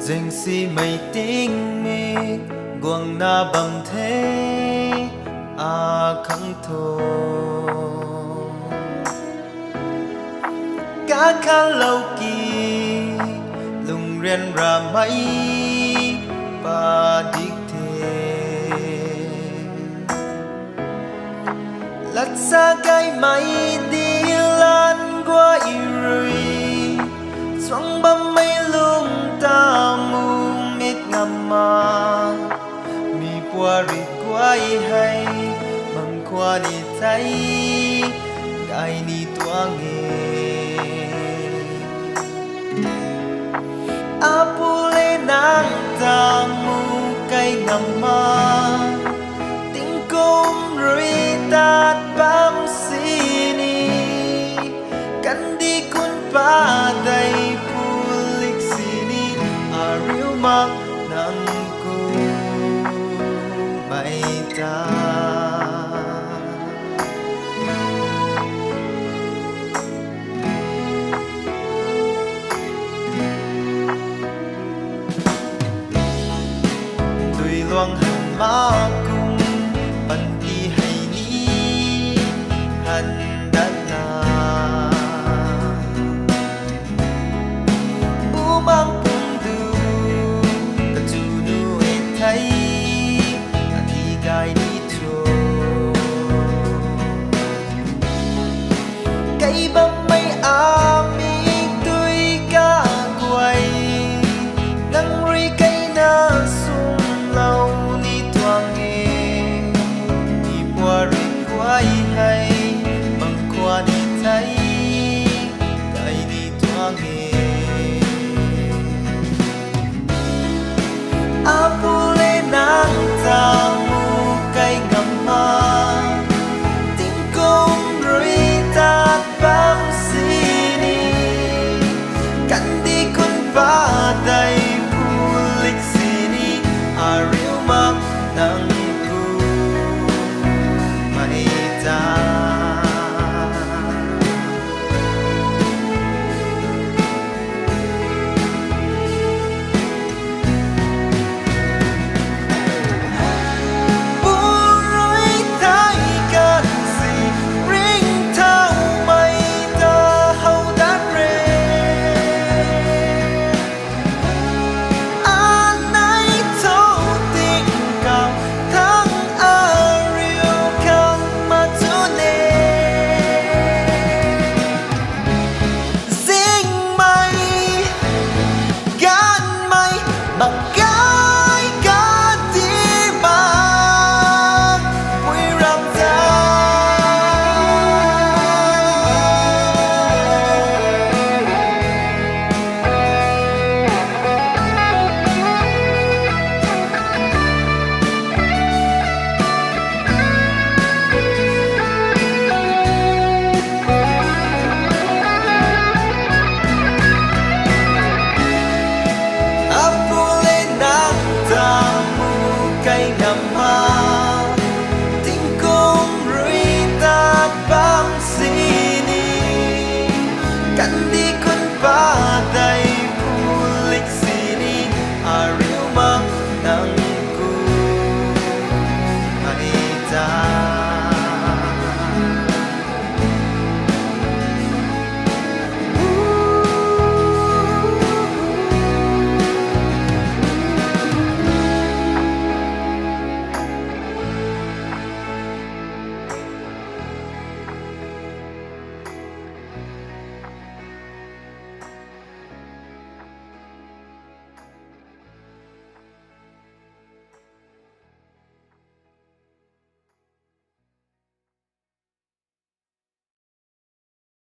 dành si mây tinh mi guồng na bầm thế khăng thô cá khá lâu kỳ lùng ren ra mây ba đích thế lát xa cái mây đi lan qua rồi xoắn bấm mây lung ta mù mít ngầm mà mi qua rì quay hay bằng qua đi thấy gai ni tua nghe apule nang ta mù cây ngầm mà tiếng cung rồi ta bám xì ni cắn đi cuốn ba đầy pulik sini ariu mak nang ku mai ta tùy loang hàng má